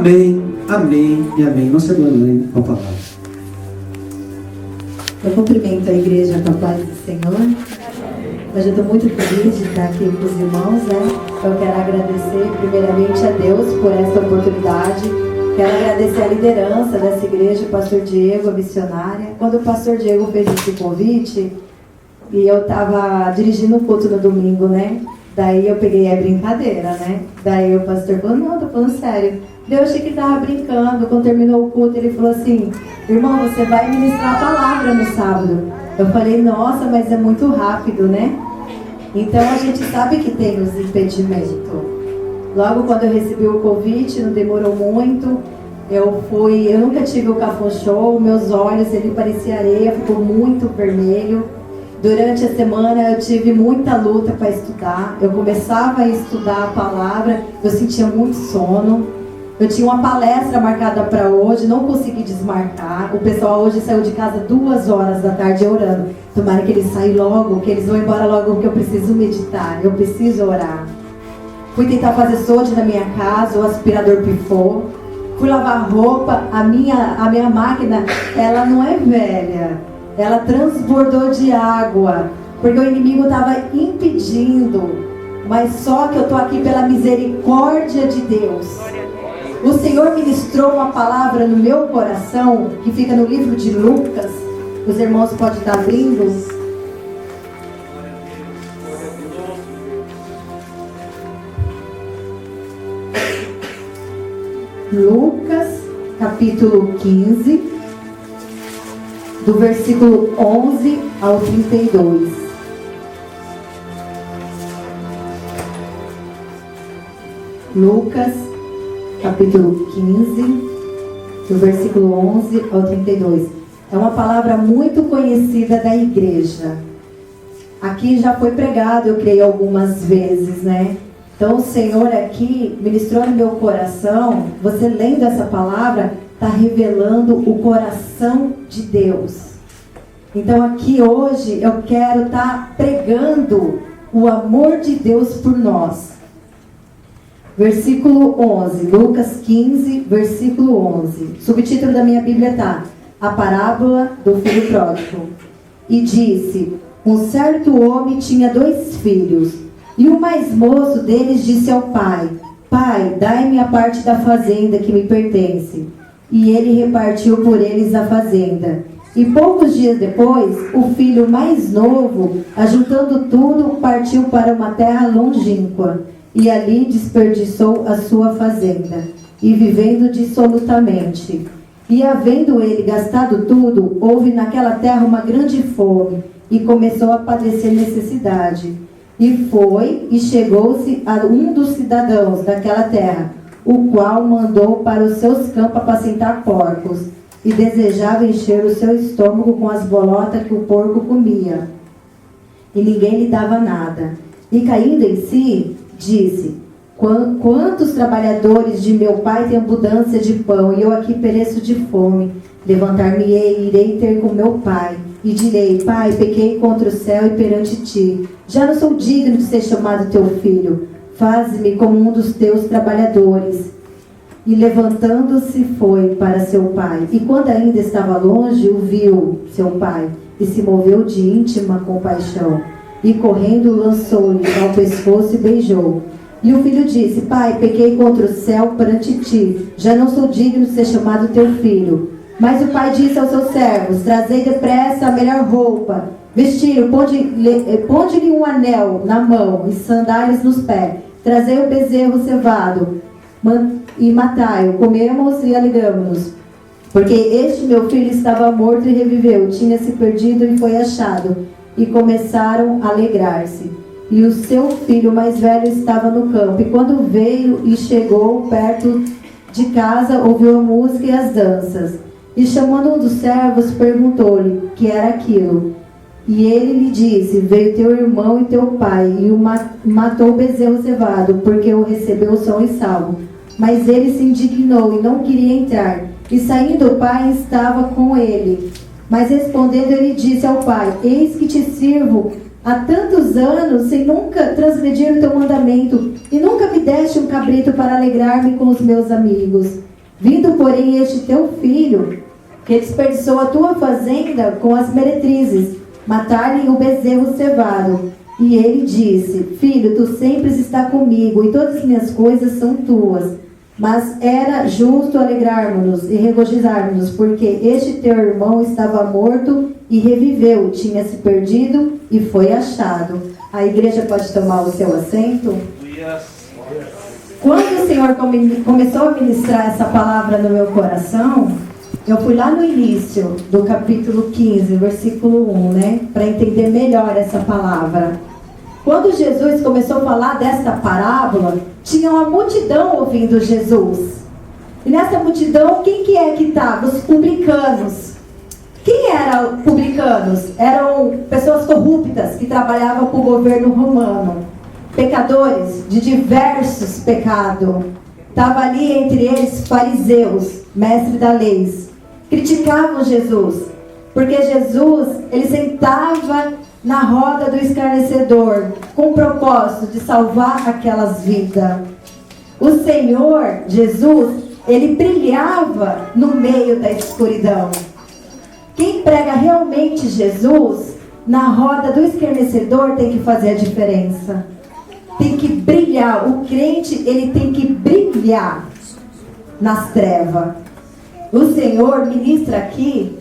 Amém, amém e amém. Nossa irmã Elaine, com a palavra. Eu cumprimento a igreja com a paz do Senhor. Hoje eu estou muito feliz de estar aqui com os irmãos, né? Eu quero agradecer primeiramente a Deus por essa oportunidade. Quero agradecer a liderança dessa igreja, o pastor Diego, a missionária. Quando o pastor Diego fez esse convite, e eu estava dirigindo o culto no domingo, né? Daí eu peguei a brincadeira, né? Daí o pastor falou, não, tô falando sério. Eu achei que ele estava brincando. Quando terminou o culto, ele falou assim, irmão, você vai ministrar a palavra no sábado. Eu falei, nossa, mas é muito rápido, né? Então a gente sabe que tem os impedimentos. Logo quando eu recebi o convite, não demorou muito. Eu nunca tive o Café Show, meus olhos, ele parecia areia, ficou muito vermelho. Durante a semana eu tive muita luta para estudar. Eu começava a estudar a palavra, eu sentia muito sono. Eu tinha uma palestra marcada para hoje, não consegui desmarcar. O pessoal hoje saiu de casa 2 horas da tarde orando. Tomara que eles saiam logo, que eles vão embora logo, porque eu preciso meditar, eu preciso orar. Fui tentar fazer solde na minha casa, o aspirador pifou. Fui lavar roupa, a minha máquina, ela não é velha. Ela transbordou de água, porque o inimigo estava impedindo. Mas só que eu estou aqui pela misericórdia de Deus. O Senhor ministrou uma palavra no meu coração, que fica no livro de Lucas. Os irmãos podem estar abrindo. Lucas, capítulo 15, do versículo 11 ao 32. Lucas, capítulo 15, do versículo 11 ao 32. É uma palavra muito conhecida da igreja. Aqui já foi pregado, eu creio, algumas vezes, né? Então o Senhor aqui ministrou no meu coração. Você lendo essa palavra, está revelando o coração de Deus. Então aqui hoje eu quero estar pregando o amor de Deus por nós. Versículo 11, Lucas 15, versículo 11. Subtítulo da minha Bíblia está: A parábola do filho pródigo. E disse: um certo homem tinha 2 filhos, e o mais moço deles disse ao pai: Pai, dai-me a parte da fazenda que me pertence. E ele repartiu por eles a fazenda. E poucos dias depois, o filho mais novo, ajuntando tudo, partiu para uma terra longínqua, e ali desperdiçou a sua fazenda, e vivendo dissolutamente. E havendo ele gastado tudo, houve naquela terra uma grande fome, e começou a padecer necessidade. E foi, e chegou-se a um dos cidadãos daquela terra, o qual mandou para os seus campos apacentar porcos, e desejava encher o seu estômago com as bolotas que o porco comia. E ninguém lhe dava nada. E caindo em si, disse: quantos trabalhadores de meu pai têm abundância de pão, e eu aqui pereço de fome. Levantar-me-ei e irei ter com meu pai, e direi: Pai, pequei contra o céu e perante ti. Já não sou digno de ser chamado teu filho. Faze-me como um dos teus trabalhadores. E levantando-se foi para seu pai. E quando ainda estava longe, o viu seu pai, e se moveu de íntima compaixão. E correndo lançou-lhe ao pescoço e beijou. E o filho disse: Pai, pequei contra o céu perante ti. Já não sou digno de ser chamado teu filho. Mas o pai disse aos seus servos: Trazei depressa a melhor roupa, vestir, ponde-lhe um anel na mão e sandálias nos pés. Trazei o bezerro cevado e matai-o, comemos e alegramos-nos. Porque este meu filho estava morto e reviveu, tinha se perdido e foi achado. E começaram a alegrar-se. E o seu filho mais velho estava no campo. E quando veio e chegou perto de casa, ouviu a música e as danças. E chamando um dos servos, perguntou-lhe que era aquilo. E ele lhe disse: Veio teu irmão e teu pai, e o matou o bezerro cevado, porque o recebeu são e salvo. Mas ele se indignou e não queria entrar. E saindo o pai estava com ele. Mas respondendo ele disse ao pai: Eis que te sirvo há tantos anos, sem nunca transgredir o teu mandamento, e nunca me deste um cabrito para alegrar-me com os meus amigos. Vindo, porém, este teu filho, que desperdiçou a tua fazenda com as meretrizes, matar-lhe o bezerro cevado. E ele disse: Filho, tu sempre está comigo, e todas as minhas coisas são tuas. Mas era justo alegrarmos-nos e regozijarmos, porque este teu irmão estava morto e reviveu, tinha se perdido e foi achado. A igreja pode tomar o seu assento? Quando o Senhor começou a ministrar essa palavra no meu coração, eu fui lá no início do capítulo 15, versículo 1, né? Para entender melhor essa palavra. Quando Jesus começou a falar dessa parábola, tinha uma multidão ouvindo Jesus. E nessa multidão, quem que é que estava? Os publicanos. Quem eram publicanos? Eram pessoas corruptas que trabalhavam para o governo romano. Pecadores de diversos pecados. Estava ali entre eles fariseus, mestres da lei. Criticavam Jesus, porque Jesus, ele sentava na roda do escarnecedor, com o propósito de salvar aquelas vidas. O Senhor, Jesus, ele brilhava no meio da escuridão. Quem prega realmente Jesus, na roda do escarnecedor, tem que fazer a diferença. Tem que brilhar. O crente, ele tem que brilhar nas trevas. O Senhor ministra aqui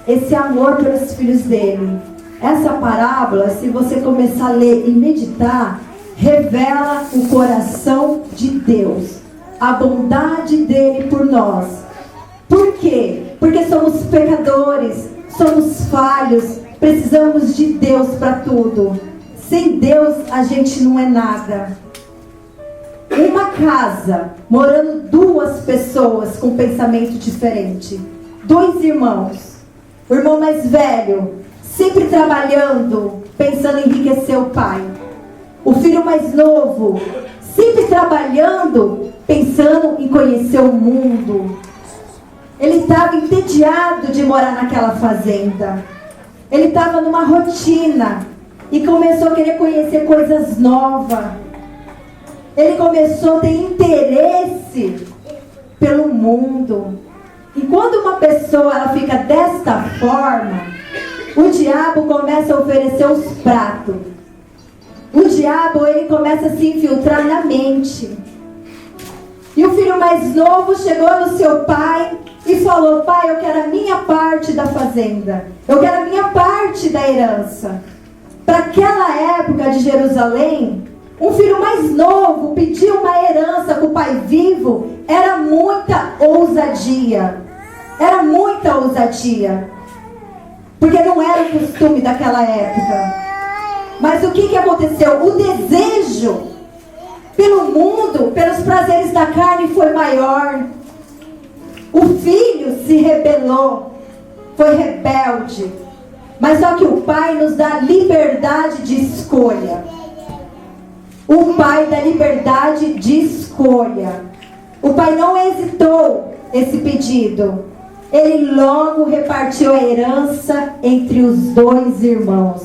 esse amor pelos filhos dele. Essa parábola, se você começar a ler e meditar, revela o coração de Deus, a bondade dele por nós. Por quê? Porque somos pecadores, somos falhos, precisamos de Deus para tudo. Sem Deus a gente não é nada. Uma casa, morando duas pessoas com pensamento diferente. Dois irmãos. O irmão mais velho, sempre trabalhando, pensando em enriquecer o pai. O filho mais novo, sempre trabalhando, pensando em conhecer o mundo. Ele estava entediado de morar naquela fazenda. Ele estava numa rotina e começou a querer conhecer coisas novas. Ele começou a ter interesse pelo mundo. E quando uma pessoa ela fica desta forma, o diabo começa a oferecer os pratos. O diabo ele começa a se infiltrar na mente. E o filho mais novo chegou no seu pai e falou: Pai, eu quero a minha parte da fazenda. Eu quero a minha parte da herança. Para aquela época de Jerusalém, um filho mais novo pedir uma herança para o pai vivo era muita ousadia. Era muita ousadia. Porque não era o costume daquela época. Mas o que aconteceu? O desejo pelo mundo, pelos prazeres da carne foi maior. O filho se rebelou, foi rebelde. Mas só que o pai nos dá liberdade de escolha. O pai dá liberdade de escolha. O pai não hesitou esse pedido. Ele logo repartiu a herança entre os dois irmãos.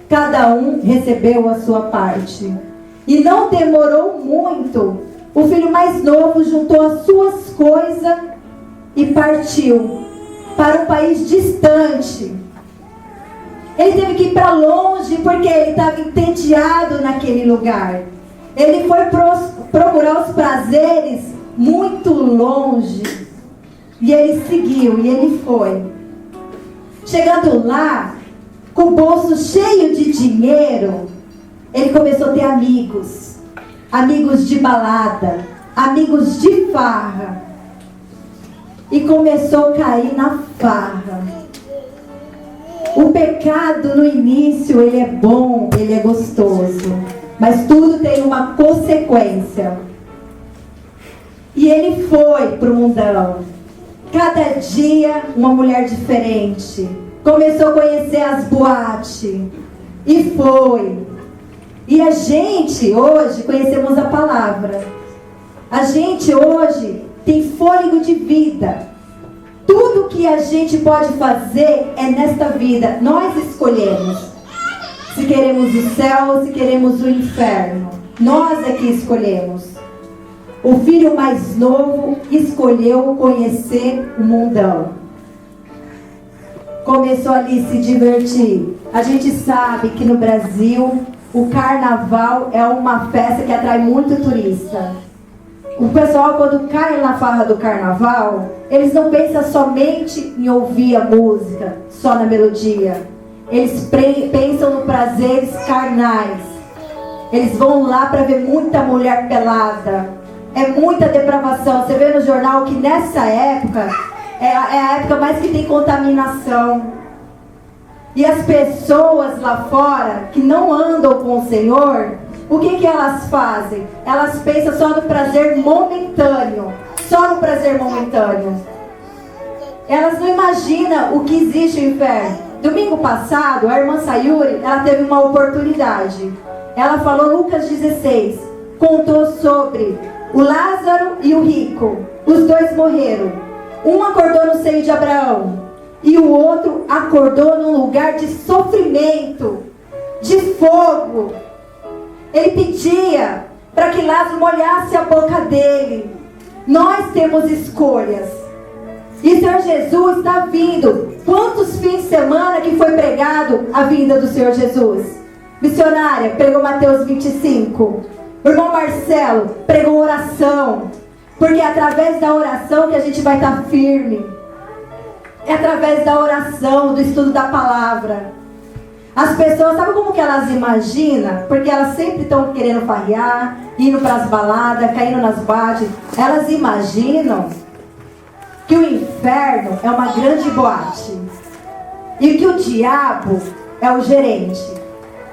Cada um recebeu a sua parte. E não demorou muito. O filho mais novo juntou as suas coisas e partiu para um país distante. Ele teve que ir para longe porque ele estava entediado naquele lugar. Ele foi procurar os prazeres muito longe. E ele seguiu, e ele foi. Chegando lá, com o bolso cheio de dinheiro, ele começou a ter amigos. Amigos de balada, amigos de farra. E começou a cair na farra. O pecado no início, ele é bom, ele é gostoso. Mas tudo tem uma consequência. E ele foi para o mundão. Cada dia uma mulher diferente. Começou a conhecer as boates. E foi. E a gente hoje conhecemos a palavra. A gente hoje tem fôlego de vida. Tudo que a gente pode fazer é nesta vida. Nós escolhemos. Se queremos o céu ou se queremos o inferno. Nós é que escolhemos. O filho mais novo escolheu conhecer o mundão. Começou ali a se divertir. A gente sabe que no Brasil o carnaval é uma festa que atrai muito turista. O pessoal, quando cai na farra do carnaval, eles não pensam somente em ouvir a música, só na melodia. Eles pensam no prazeres carnais. Eles vão lá para ver muita mulher pelada. É muita depravação. Você vê no jornal que nessa época é a época mais que tem contaminação. E as pessoas lá fora que não andam com o Senhor, o que elas fazem? Elas pensam só no prazer momentâneo. Só no prazer momentâneo. Elas não imaginam o que existe no inferno. Domingo passado, a irmã Sayuri, ela teve uma oportunidade. Ela falou Lucas 16. Contou sobre o Lázaro e o rico. Os dois morreram. Um acordou no seio de Abraão. E o outro acordou num lugar de sofrimento, de fogo. Ele pedia para que Lázaro molhasse a boca dele. Nós temos escolhas. E o Senhor Jesus está vindo. Quantos fins de semana que foi pregado a vinda do Senhor Jesus? Missionária pregou Mateus 25. O irmão Marcelo pregou oração. Porque é através da oração que a gente vai estar firme. É através da oração, do estudo da palavra. As pessoas, sabe como que elas imaginam? Porque elas sempre estão querendo farrear, indo para as baladas, caindo nas boates. Elas imaginam que o inferno é uma grande boate. E que o diabo é o gerente.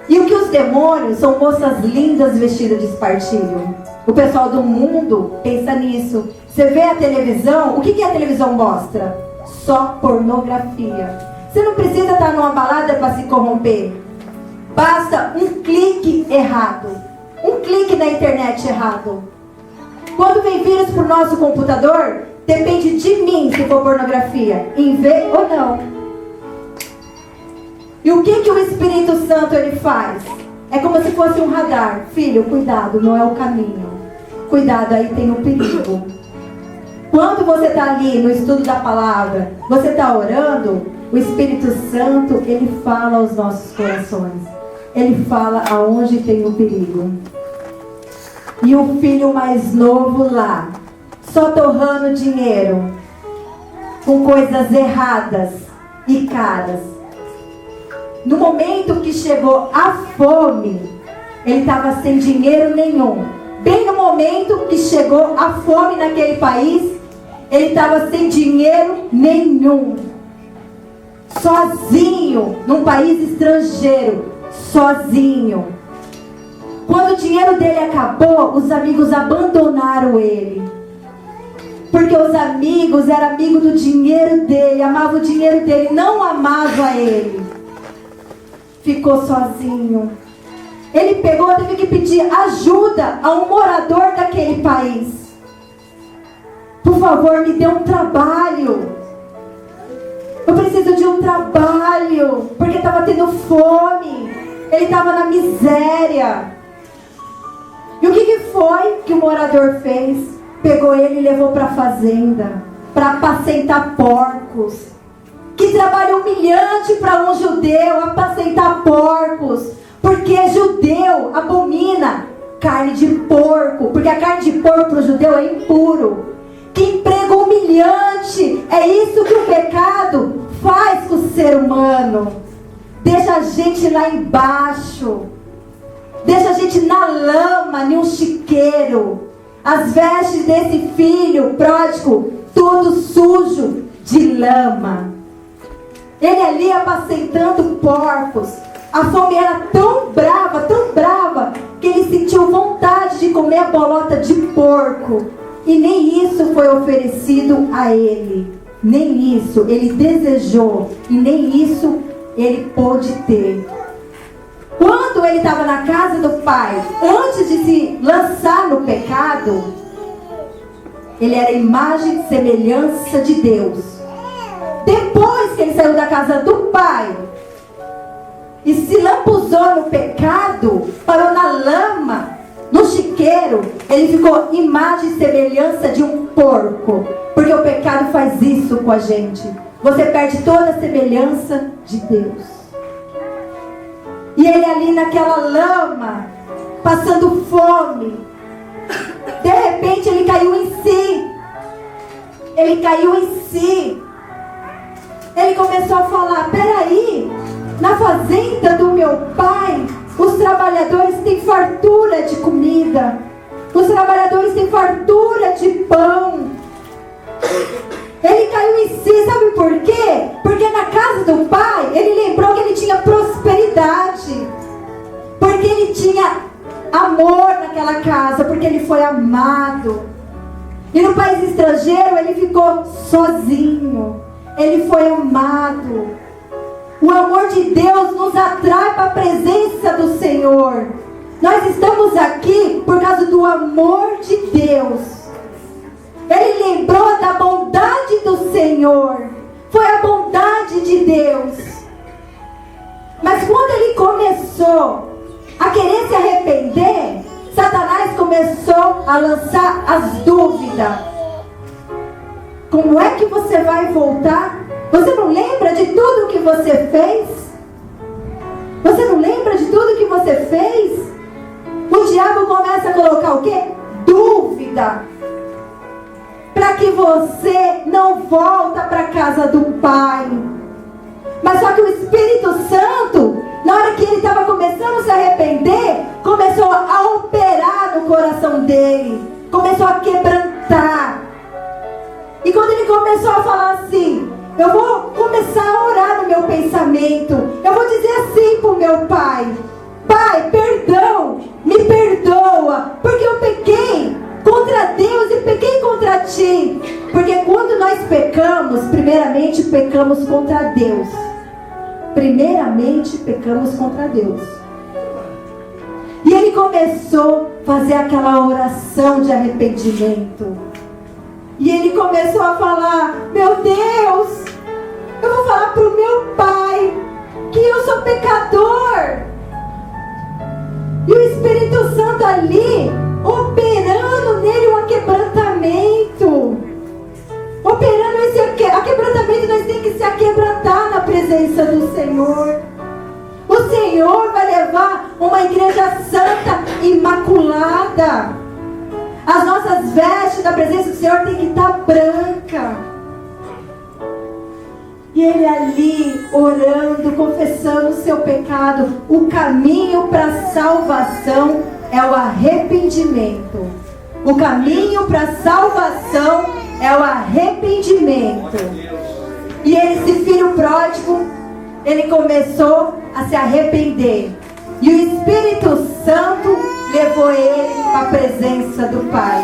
E que os demônios são moças lindas vestidas de espartilho. O pessoal do mundo pensa nisso. Você vê a televisão, o que a televisão mostra? Só pornografia. Você não precisa estar numa balada para se corromper. Basta um clique errado. Um clique na internet errado. Quando vem vírus para o nosso computador, depende de mim se for pornografia, em ver ou não. E o que o Espírito Santo ele faz? É como se fosse um radar. Filho, cuidado, não é o caminho. Cuidado, aí tem um perigo. Quando você está ali no estudo da palavra, você está orando, o Espírito Santo, ele fala aos nossos corações. Ele fala aonde tem o perigo. E o filho mais novo lá, só torrando dinheiro, com coisas erradas e caras. No momento que chegou a fome, ele estava sem dinheiro nenhum. Bem no momento que chegou a fome naquele país, ele estava sem dinheiro nenhum. Sozinho, num país estrangeiro. Sozinho. Quando o dinheiro dele acabou, os amigos abandonaram ele. Porque os amigos eram amigos do dinheiro dele, amavam o dinheiro dele, não amavam ele. Ficou sozinho. Ele pegou, teve que pedir ajuda a um morador daquele país. Por favor, me dê um trabalho. Eu preciso de um trabalho. Porque estava tendo fome. Ele estava na miséria. E o que foi que o morador fez? Pegou ele e levou para a fazenda. Para apacentar porcos. Que trabalho humilhante para um judeu, apacentar porcos. Porque judeu abomina carne de porco. Porque a carne de porco para o judeu é impuro. Que emprego humilhante. É isso que o pecado faz com o ser humano. Deixa a gente lá embaixo. Deixa a gente na lama, em um chiqueiro. As vestes desse filho pródigo, tudo sujo de lama. Ele ali apacentando porcos. A fome era tão brava, que ele sentiu vontade de comer a bolota de porco. E nem isso foi oferecido a ele. Nem isso ele desejou. E nem isso ele pôde ter. Quando ele estava na casa do pai, antes de se lançar no pecado, ele era imagem e semelhança de Deus. Depois que ele saiu da casa do pai e se lambuzou no pecado, parou na lama, No chiqueiro, ele ficou imagem e semelhança de um porco. Porque o pecado faz isso com a gente. Você perde toda a semelhança de Deus. E ele ali naquela lama, passando fome. De repente ele caiu em si. Ele caiu em si. Ele começou a falar: peraí, na fazenda do meu pai, os trabalhadores têm fartura de comida. Os trabalhadores têm fartura de pão. Ele caiu em si, sabe por quê? Porque na casa do pai, ele lembrou que ele tinha prosperidade. Porque ele tinha amor naquela casa, porque ele foi amado. E no país estrangeiro, ele ficou sozinho. Ele foi amado. O amor de Deus nos atrai para a presença do Senhor. Nós estamos aqui por causa do amor de Deus. Ele lembrou da bondade do Senhor. Foi a bondade de Deus. Mas quando ele começou a querer se arrepender, Satanás começou a lançar as dúvidas. Como é que você vai voltar? Você não lembra de tudo que você fez? Você não lembra de tudo que você fez? O diabo começa a colocar o quê? Dúvida. Para que você não volta para a casa do Pai. Mas só que o Espírito Santo, na hora que ele estava começando a se arrepender, começou a operar no coração dele. Começou a quebrantar. E quando ele começou a falar assim: eu vou começar a orar no meu pensamento. Eu vou dizer assim para o meu pai: Pai, perdão, me perdoa, porque eu pequei contra Deus e pequei contra ti. Porque quando nós pecamos, primeiramente pecamos contra Deus. Primeiramente pecamos contra Deus. E ele começou a fazer aquela oração de arrependimento. E ele começou a falar: meu Deus, eu vou falar para o meu pai que eu sou pecador. E o Espírito Santo ali, operando nele um aquebrantamento. Operando esse aquebrantamento, nós temos que se aquebrantar na presença do Senhor. O Senhor vai levar uma igreja santa, imaculada. As nossas vestes da presença do Senhor tem que estar branca. E ele ali, orando, confessando o seu pecado. O caminho para a salvação é o arrependimento. O caminho para a salvação é o arrependimento. E esse filho pródigo, ele começou a se arrepender. E o Espírito Santo levou ele para a presença do Pai.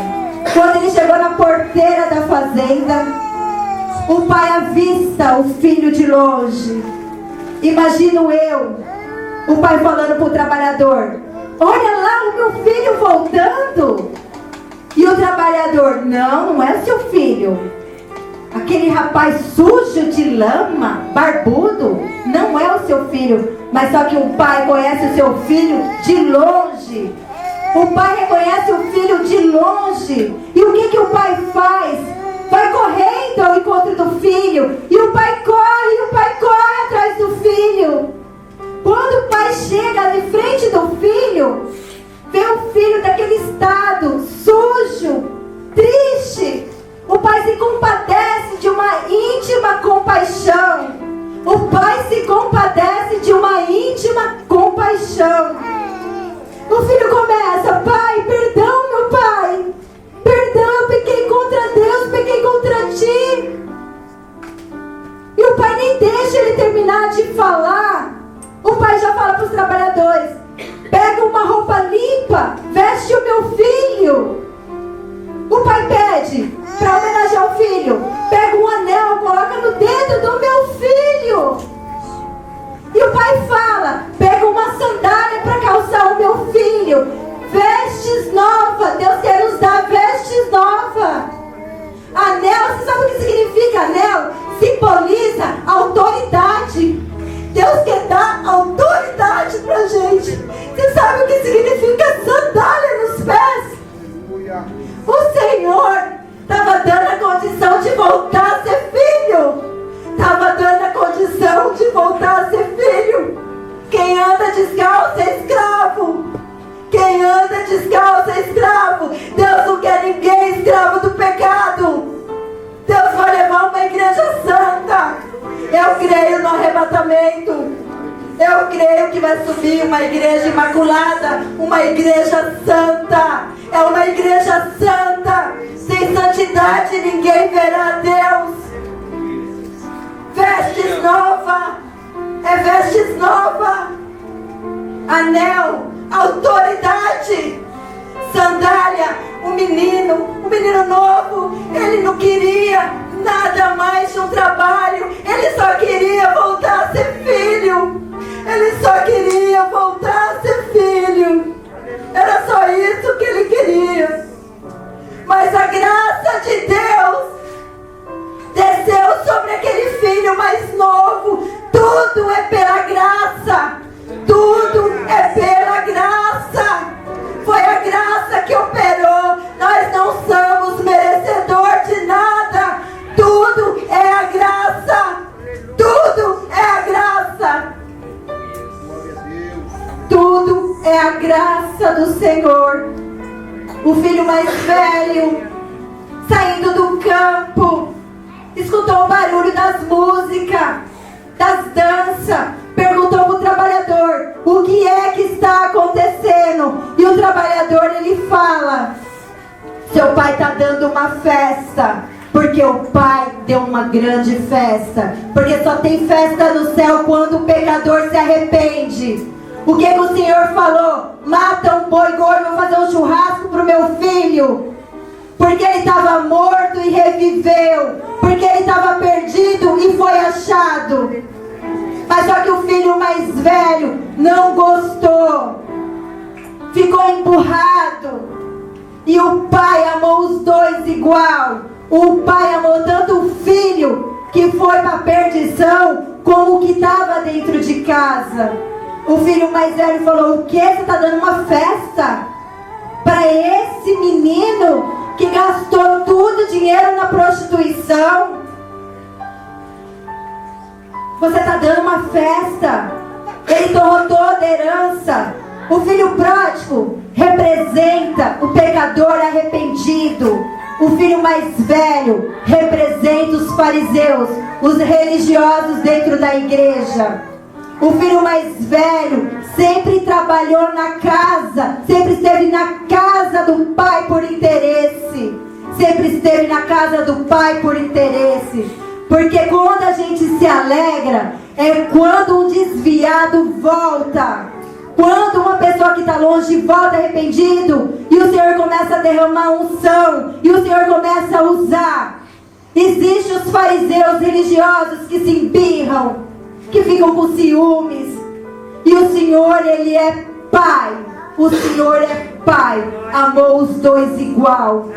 Quando ele chegou na porteira da fazenda, o pai avista o filho de longe. Imagino eu, o pai falando para o trabalhador: olha lá o meu filho voltando. E o trabalhador: não é o seu filho. Aquele rapaz sujo de lama, barbudo, não é o seu filho. Mas só que o pai conhece o seu filho de longe. O pai reconhece o filho de longe. E o que o pai faz? Vai correndo ao encontro do filho. E o pai corre atrás do filho. Quando o pai chega de frente do filho, vê o filho daquele estado, sujo, triste. O pai se compadece de uma íntima compaixão. O pai se compadece de uma íntima compaixão. O filho começa: pai, perdão, meu pai. Perdão, eu pequei contra Deus, pequei contra ti. E o pai nem deixa ele terminar de falar. O pai já fala para os trabalhadores: pega uma roupa limpa, veste o meu filho. O pai pede para homenagear o filho: pega um anel, coloca no dedo do meu filho. E o pai fala: pega uma sandália para calçar o meu filho. Vestes novas, Deus quer nos dar vestes novas. Anel, você sabe o que significa anel? Simboliza autoridade. Deus quer dar autoridade pra gente. Você sabe o que significa sandália nos ali uma igreja imaculada, uma igreja santa. É uma igreja santa. Sem santidade ninguém verá Deus. Vestes nova. É vestes nova. Anel, autoridade, sandália. Um menino novo. Ele não queria nada mais de um trabalho. Ele só queria voltar a ser filho. Ele só queria voltar a ser filho. Era só isso que ele queria. Mas a graça de Deus desceu sobre aquele filho mais novo. Tudo é pela graça. Tudo é pela graça. Foi a graça que operou. Nós não somos merecedores de nada. Tudo é a graça. Tudo é a graça. Tudo é a graça do Senhor. O filho mais velho, saindo do campo, escutou o barulho das músicas, das danças. Perguntou para o trabalhador: o que é que está acontecendo? E o trabalhador, ele fala: seu pai está dando uma festa. Porque o pai deu uma grande festa. Porque só tem festa no céu quando o pecador se arrepende. O que o Senhor falou? Mata um boi gordo, vou fazer um churrasco para o meu filho. Porque ele estava morto e reviveu. Porque ele estava perdido e foi achado. Mas só que o filho mais velho não gostou. Ficou empurrado. E o pai amou os dois igual. O pai amou tanto o filho que foi para a perdição, como o que estava dentro de casa. O filho mais velho falou: o que? Você está dando uma festa para esse menino que gastou tudo o dinheiro na prostituição? Você está dando uma festa. Ele torrou toda a herança. O filho pródigo representa o pecador arrependido. O filho mais velho representa os fariseus, os religiosos dentro da igreja. O filho mais velho sempre trabalhou na casa, sempre esteve na casa do pai por interesse. Sempre esteve na casa do pai por interesse. Porque quando a gente se alegra, é quando um desviado volta. Quando uma pessoa que está longe volta arrependido, e o Senhor começa a derramar unção, e o Senhor começa a usar. Existem os fariseus religiosos que se embirram, que ficam com ciúmes. E o Senhor, Ele é Pai. O Senhor é Pai. Amou os dois igual.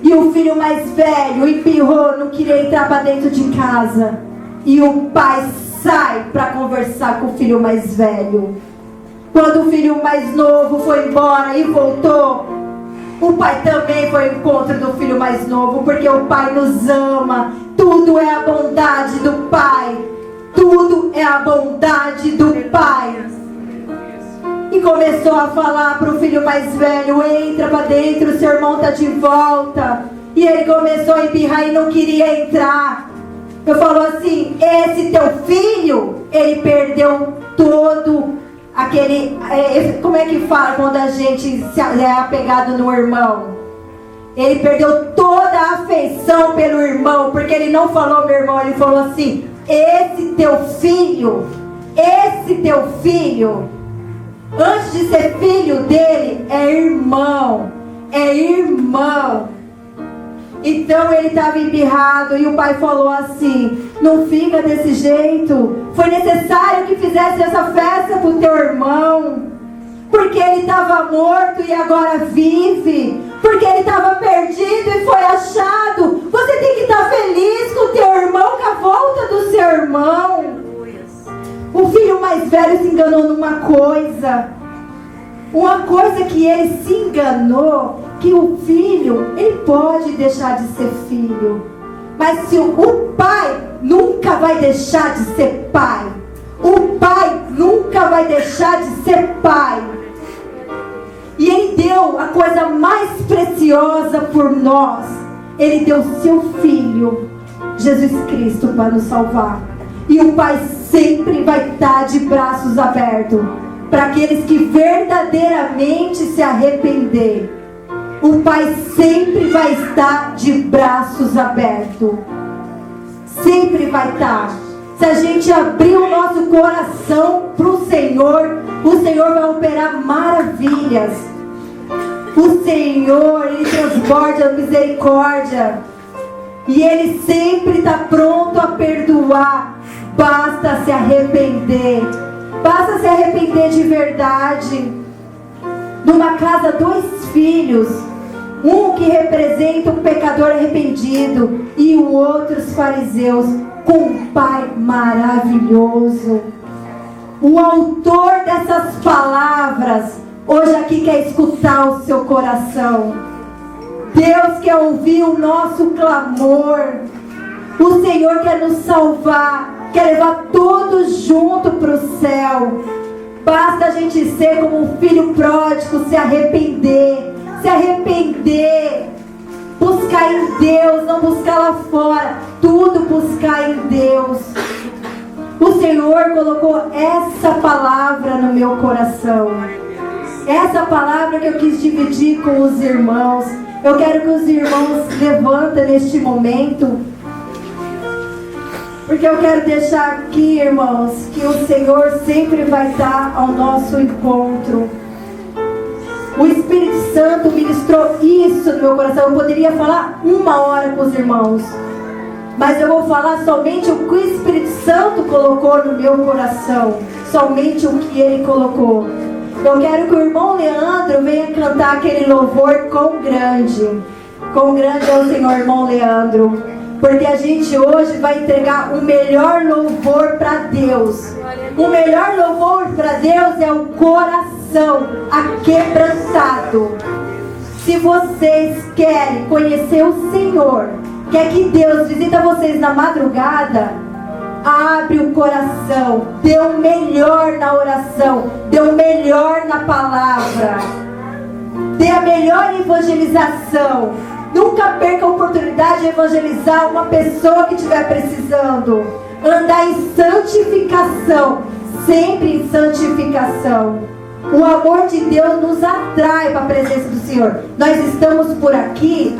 E o filho mais velho empirrou, não queria entrar para dentro de casa. E o pai sai para conversar com o filho mais velho. Quando o filho mais novo foi embora e voltou, o pai também foi ao encontro do filho mais novo, porque o pai nos ama. Tudo é a bondade do pai. Tudo é a bondade do pai. E começou a falar para o filho mais velho: entra para dentro, seu irmão está de volta. E ele começou a empirrar e não queria entrar. Eu falo assim: esse teu filho, ele perdeu todo aquele... como é que fala quando a gente é apegado no irmão? Ele perdeu toda a afeição pelo irmão, porque ele não falou meu irmão, ele falou assim: esse teu filho, antes de ser filho dele, é irmão. Então ele estava embirrado e o pai falou assim: não fica desse jeito. Foi necessário que fizesse essa festa para o teu irmão, porque ele estava morto e agora vive, porque ele estava perdido e foi achado. Você tem que estar feliz com o teu irmão, com a volta do seu irmão. O filho mais velho se enganou numa coisa. Uma coisa que ele se enganou, que o filho, ele pode deixar de ser filho, mas se o pai nunca vai deixar de ser pai. O pai nunca vai deixar de ser pai. E ele deu a coisa mais preciosa por nós. Ele deu seu filho, Jesus Cristo, para nos salvar. E o pai sempre vai estar de braços abertos para aqueles que verdadeiramente se arrepender. O Pai sempre vai estar de braços abertos. Sempre vai estar. Se a gente abrir o nosso coração para o Senhor vai operar maravilhas. O Senhor, Ele transborda misericórdia. E Ele sempre está pronto a perdoar. Basta se arrepender. Basta se arrepender de verdade. Numa casa, 2 filhos. Um que representa um pecador arrependido e o outro os fariseus, com um pai maravilhoso. O autor dessas palavras hoje aqui quer escutar o seu coração. Deus quer ouvir o nosso clamor. O Senhor quer nos salvar, quer levar todos juntos para o céu. Basta a gente ser como um filho pródigo, se arrepender, buscar em Deus, não buscar lá fora, tudo buscar em Deus. O Senhor colocou essa palavra no meu coração, essa palavra que eu quis dividir com os irmãos. Eu quero que os irmãos levantem neste momento, porque eu quero deixar aqui, irmãos, que o Senhor sempre vai estar ao nosso encontro. O Espírito Santo ministrou isso no meu coração. Eu poderia falar 1 hora com os irmãos, mas eu vou falar somente o que o Espírito Santo colocou no meu coração, somente o que Ele colocou. Eu quero que o irmão Leandro venha cantar aquele louvor Quão Grande é o Senhor, irmão Leandro, porque a gente hoje vai entregar o melhor louvor para Deus. O melhor louvor para Deus é o coração aquebrantado. Se vocês querem conhecer o Senhor, quer que Deus visita vocês na madrugada, abre o coração, dê o melhor na oração, dê o melhor na palavra, dê a melhor evangelização. Nunca perca a oportunidade de evangelizar uma pessoa que estiver precisando. Andar em santificação, sempre em santificação. O amor de Deus nos atrai para a presença do Senhor. Nós estamos por aqui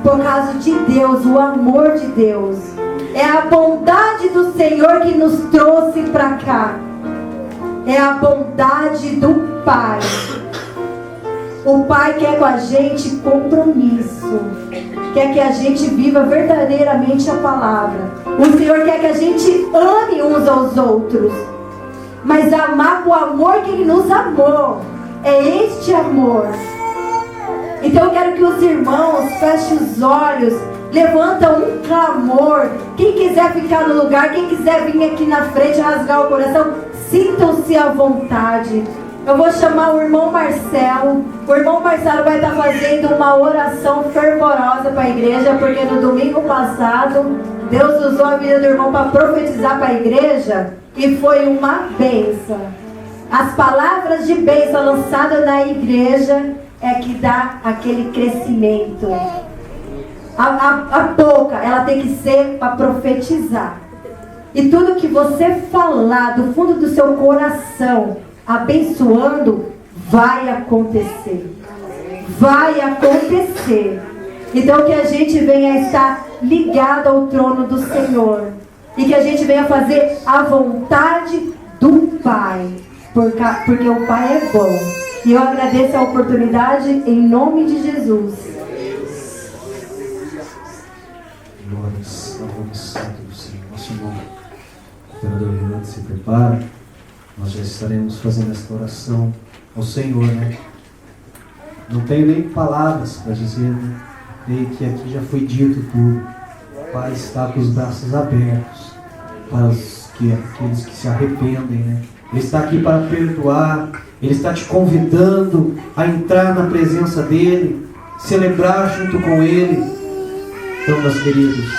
por causa de Deus, o amor de Deus. É a bondade do Senhor que nos trouxe para cá. É a bondade do Pai. O Pai quer com a gente compromisso. Quer que a gente viva verdadeiramente a palavra. O Senhor quer que a gente ame uns aos outros. Mas amar com o amor que Ele nos amou. É este amor. Então eu quero que os irmãos fechem os olhos. Levanta um clamor. Quem quiser ficar no lugar, quem quiser vir aqui na frente rasgar o coração, sintam-se à vontade. Eu vou chamar o irmão Marcelo. O irmão Marcelo vai estar fazendo uma oração fervorosa para a igreja, porque no domingo passado Deus usou a vida do irmão para profetizar para a igreja e foi uma bênção. As palavras de bênção lançadas na igreja é que dá aquele crescimento. A boca, ela tem que ser para profetizar. E tudo que você falar do fundo do seu coração, abençoando, vai acontecer. Vai acontecer. Então que a gente venha estar ligado ao trono do Senhor. E que a gente venha fazer a vontade do Pai. Porque o Pai é bom. E eu agradeço a oportunidade em nome de Jesus. Glórias ao nome santo do Senhor. Nosso nome. O operador Renato se prepara. Nós já estaremos fazendo esta oração ao Senhor, né? Não tenho nem palavras para dizer, né? Creio que aqui já foi dito tudo. O Pai está com os braços abertos para aqueles que se arrependem, né? Ele está aqui para perdoar. Ele está te convidando a entrar na presença dEle, celebrar junto com Ele. Então, meus queridos,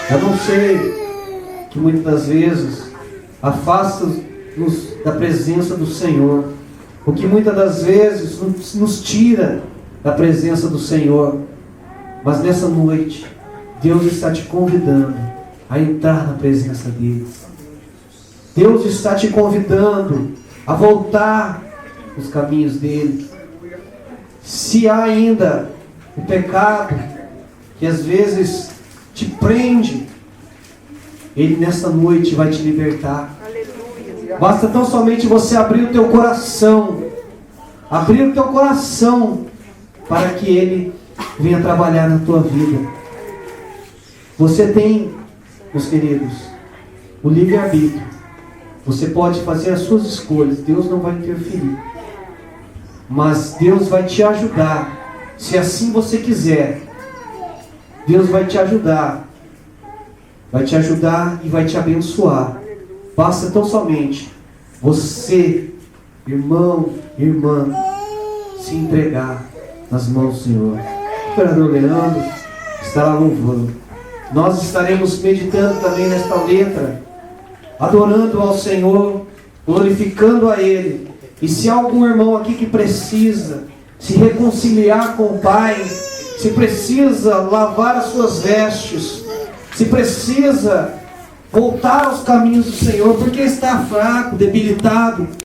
eu não sei que muitas das vezes afasta-nos da presença do Senhor, o que muitas das vezes nos tira da presença do Senhor, mas nessa noite Deus está te convidando a entrar na presença dEle. Deus está te convidando a voltar nos caminhos dele. Se há ainda o pecado que às vezes te prende, ele nessa noite vai te libertar. Basta tão somente você abrir o teu coração, para que ele venha trabalhar na tua vida. Você tem, meus queridos, o livre-arbítrio. Você pode fazer as suas escolhas, Deus não vai interferir. Mas Deus vai te ajudar, se assim você quiser. Deus vai te ajudar e vai te abençoar. Basta tão somente você, irmão, irmã, se entregar nas mãos do Senhor. O vereador Leandro estará louvando. Nós estaremos meditando também nesta letra, adorando ao Senhor, glorificando a Ele. E se há algum irmão aqui que precisa se reconciliar com o Pai, se precisa lavar as suas vestes, se precisa voltar aos caminhos do Senhor, porque está fraco, debilitado,